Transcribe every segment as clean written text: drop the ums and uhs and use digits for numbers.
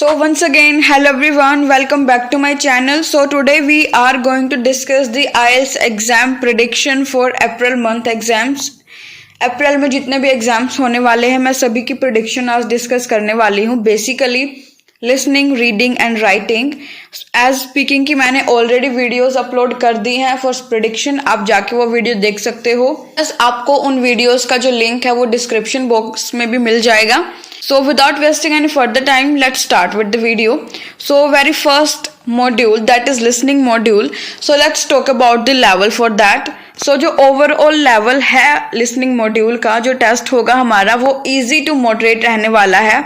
So once again, hello everyone, welcome back to my channel. So today we are going to discuss the IELTS exam prediction for April month exams. अप्रैल में जितने भी exams होने वाले हैं मैं सभी की प्रिडिक्शन आज डिस्कस करने वाली हूँ. Basically listening, reading and writing. As speaking की मैंने ऑलरेडी वीडियोस अपलोड कर दी हैं फॉर प्रिडिक्शन. आप जाके वो वीडियो देख सकते हो. बस आपको उन वीडियोस का जो लिंक है वो डिस्क्रिप्शन बॉक्स में भी मिल जाएगा. So without wasting any further time, let's start with the video. So very first module, that is listening module. So let's talk about the level for that. So जो overall level है listening module का जो test होगा हमारा वो easy to moderate रहने वाला है.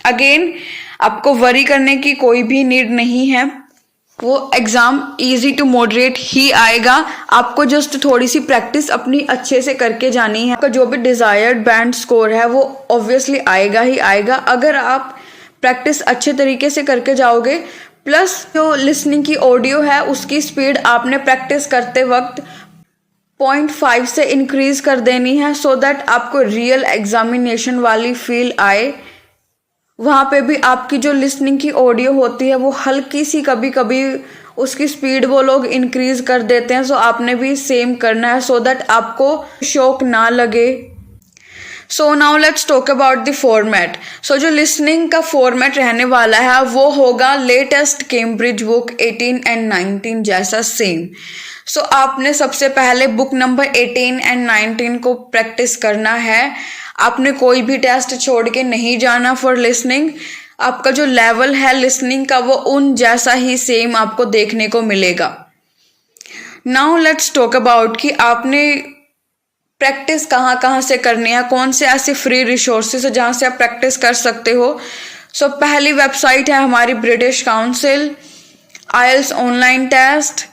Again आपको वरी करने की कोई भी नीड नहीं है. वो एग्जाम इजी टू मॉडरेट ही आएगा. आपको जस्ट थोड़ी सी प्रैक्टिस अपनी अच्छे से करके जानी है. आपका जो भी डिजायर्ड बैंड स्कोर है वो ऑब्वियसली आएगा ही आएगा अगर आप प्रैक्टिस अच्छे तरीके से करके जाओगे. प्लस जो लिसनिंग की ऑडियो है उसकी स्पीड आपने प्रैक्टिस करते वक्त 0.5 से इंक्रीज कर देनी है सो दैट आपको रियल एग्जामिनेशन वाली फील आए. वहाँ पे भी आपकी जो लिसनिंग की ऑडियो होती है वो हल्की सी कभी कभी उसकी स्पीड वो लोग इंक्रीज कर देते हैं. सो आपने भी सेम करना है सो दैट आपको शॉक ना लगे. So now let's talk about the format. So जो लिसनिंग का फॉर्मेट रहने वाला है वो होगा लेटेस्ट कैम्ब्रिज बुक 18 एंड 19 जैसा सेम. सो आपने सबसे पहले बुक नंबर 18 एंड 19 को प्रैक्टिस करना है. आपने कोई भी टेस्ट छोड़ के नहीं जाना फॉर लिसनिंग. आपका जो लेवल है लिसनिंग का वो उन जैसा ही सेम आपको देखने को मिलेगा. नाउ लेट्स टॉक अबाउट कि आपने प्रैक्टिस कहाँ कहाँ से करनी है, कौन से ऐसे फ्री रिसोर्सेज है जहाँ से आप प्रैक्टिस कर सकते हो. सो पहली वेबसाइट है हमारी British Council, IELTS online test,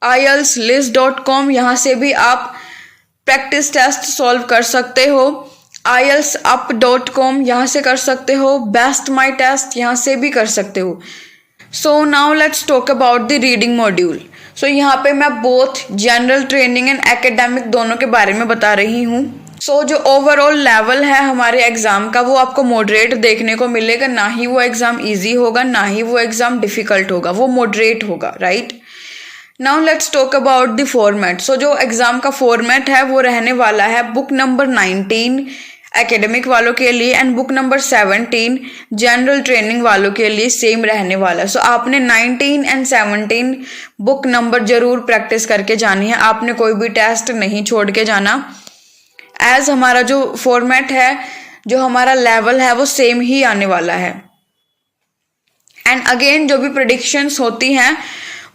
IELTSlist.com. यहाँ से भी आप प्रैक्टिस टेस्ट सॉल्व कर सकते हो. IELTSup.com यहाँ से कर सकते हो. बेस्ट माई टेस्ट यहाँ से भी कर सकते हो. So now let's talk about the reading module. So यहाँ पे मैं both general training and academic दोनों के बारे में बता रही हूँ. सो जो ओवरऑल लेवल है हमारे एग्जाम का वो आपको मॉडरेट देखने को मिलेगा. ना ही वो एग्जाम इजी होगा ना ही वो एग्जाम डिफिकल्ट होगा, वो मॉडरेट होगा. Right. Now let's talk about the format. So जो एग्जाम का फॉर्मेट है वो रहने वाला है बुक नंबर 19 एकेडमिक वालों के लिए and book number 17 general training वालों के लिए सेम रहने वाला है. सो आपने 19 एंड 17 बुक नंबर जरूर प्रैक्टिस करके जानी है. आपने कोई भी टेस्ट नहीं छोड़ के जाना. एज हमारा जो फॉर्मेट है, जो हमारा लेवल है वो सेम ही आने वाला है. एंड अगेन जो भी प्रेडिक्शंस होती हैं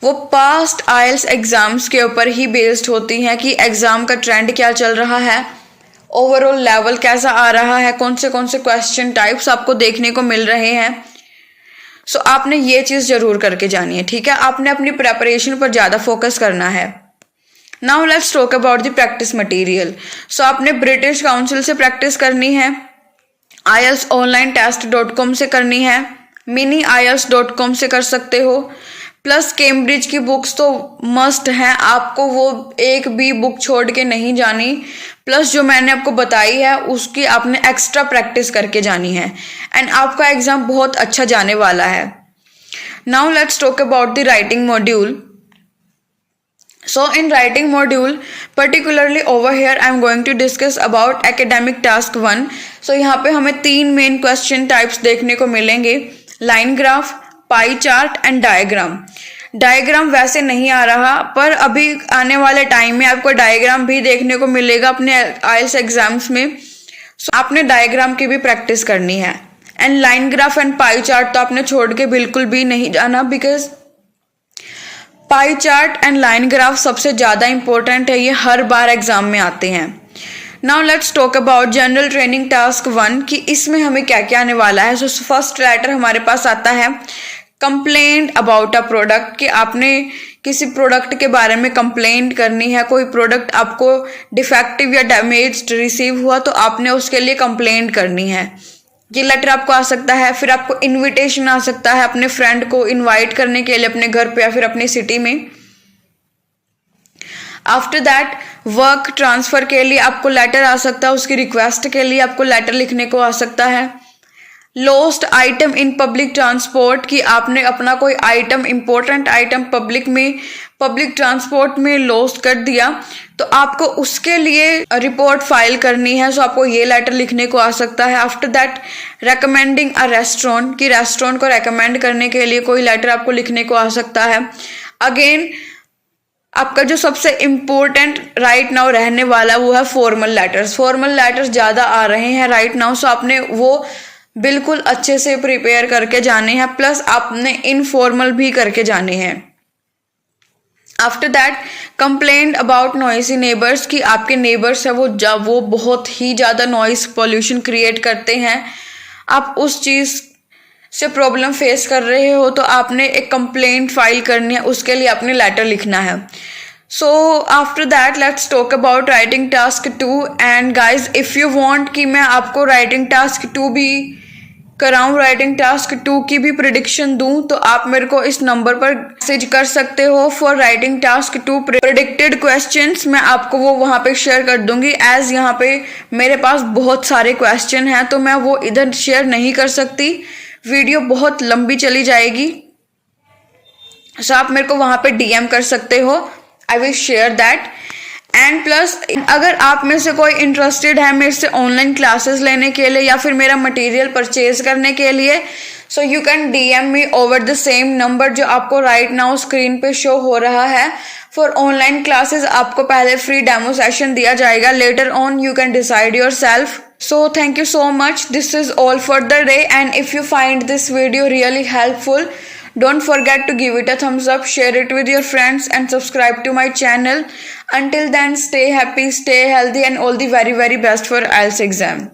वो पास्ट IELTS एग्जाम्स के ऊपर ही बेस्ड होती हैं कि एग्जाम का ट्रेंड क्या चल रहा है, ओवरऑल लेवल कैसा आ रहा है, कौन से क्वेश्चन टाइप्स आपको देखने को मिल रहे हैं. सो आपने ये चीज़ जरूर करके जानी है. ठीक है, आपने अपनी प्रेपरेशन पर ज़्यादा फोकस करना है. Now let's talk about the practice material. So आपने ब्रिटिश काउंसिल से प्रैक्टिस करनी है, IELTSonlinetest.com से करनी है, मिनी IELTS.com से कर सकते हो. प्लस कैम्ब्रिज की बुक्स तो मस्ट हैं, आपको वो एक भी बुक छोड़ के नहीं जानी. प्लस जो मैंने आपको बताई है उसकी आपने एक्स्ट्रा प्रैक्टिस करके जानी है एंड आपका एग्जाम बहुत अच्छा जाने वाला है. Now let's talk about the writing module. So in writing module, particularly over here I am going to discuss about academic task 1. So यहाँ पे हमें 3 मेन क्वेश्चन टाइप्स देखने को मिलेंगे, line graph, pie chart and diagram. Diagram वैसे नहीं आ रहा पर अभी आने वाले टाइम में आपको डायग्राम भी देखने को मिलेगा अपने IELTS एग्जाम्स में. So आपने डायग्राम की भी प्रैक्टिस करनी है. And line graph and pie chart तो आपने छोड़ के बिल्कुल भी नहीं जाना because pie chart and line graph सबसे ज़्यादा इंपॉर्टेंट है, ये हर बार एग्जाम में आते हैं. Now let's talk about general training task 1 कि इसमें हमें क्या क्या आने वाला है. सो फर्स्ट राइटर हमारे पास आता है कंप्लेंट अबाउट अ प्रोडक्ट कि आपने किसी प्रोडक्ट के बारे में कंप्लेंट करनी है. कोई प्रोडक्ट आपको डिफेक्टिव या डैमेज्ड रिसीव हुआ तो आपने उसके लिए कंप्लेंट करनी है. ये लेटर आपको आ सकता है. फिर आपको इनविटेशन आ सकता है अपने फ्रेंड को इनवाइट करने के लिए अपने घर पे या फिर अपनी सिटी में. आफ्टर दैट वर्क ट्रांसफर के लिए आपको लेटर आ सकता है, उसकी रिक्वेस्ट के लिए आपको लेटर लिखने को आ सकता है. Lost item in public transport, कि आपने अपना कोई item, important item public transport में लॉस्ट कर दिया, तो आपको उसके लिए रिपोर्ट फाइल करनी है। सो आपको ये लेटर लिखने को आ सकता है। After that recommending a restaurant, कि रेस्टोरेंट को रेकमेंड करने के लिए कोई लेटर आपको लिखने को आ सकता है। अगेन आपका जो सबसे इम्पोर्टेंट राइट नाउ रहने वाला वो है फॉर्मल लेटर्स। फॉर्मल लेटर्स ज़्यादा आ रहे हैं राइट नाउ, सो आपने वो बिल्कुल अच्छे से प्रिपेयर करके जाने हैं, प्लस आपने इनफॉर्मल भी करके जाने हैं। After that complaint about noisy neighbours, कि आपके नेबर्स है वो बहुत ही ज़्यादा नॉइस पॉल्यूशन क्रिएट करते हैं, आप उस चीज़ से प्रॉब्लम फेस कर रहे हो, तो आपने एक कंप्लेंट फाइल करनी है, उसके लिए आपने लेटर लिखना है। So after that let's talk about writing task 2। And guys if you want कि मैं आपको राइटिंग टास्क 2 भी कराऊं, राइटिंग टास्क 2 की भी प्रिडिक्शन दूं, तो आप मेरे को इस नंबर पर मैसेज कर सकते हो for writing task 2 predicted questions. मैं आपको वो वहाँ पे शेयर कर दूंगी। एज यहाँ पे मेरे पास बहुत सारे क्वेश्चन हैं, तो मैं वो इधर शेयर नहीं कर सकती, वीडियो बहुत लंबी चली जाएगी। सो आप मेरे को वहाँ पे DM कर सकते हो, I will share that. And plus अगर आप में से कोई इंटरेस्टेड है मेरे से ऑनलाइन क्लासेस लेने के लिए या फिर मेरा मटेरियल परचेज करने के लिए, so you can DM me over the same number जो आपको राइट नाउ स्क्रीन पे शो हो रहा है। फॉर ऑनलाइन क्लासेस आपको पहले फ्री डेमो सेशन दिया जाएगा, later on you can decide your self. So thank you so much. This is all for the day, and if you find this video really helpful, don't forget to give it a thumbs up, share it with your friends and subscribe to my channel. Until then, stay happy, stay healthy and all the very best for IELTS exam.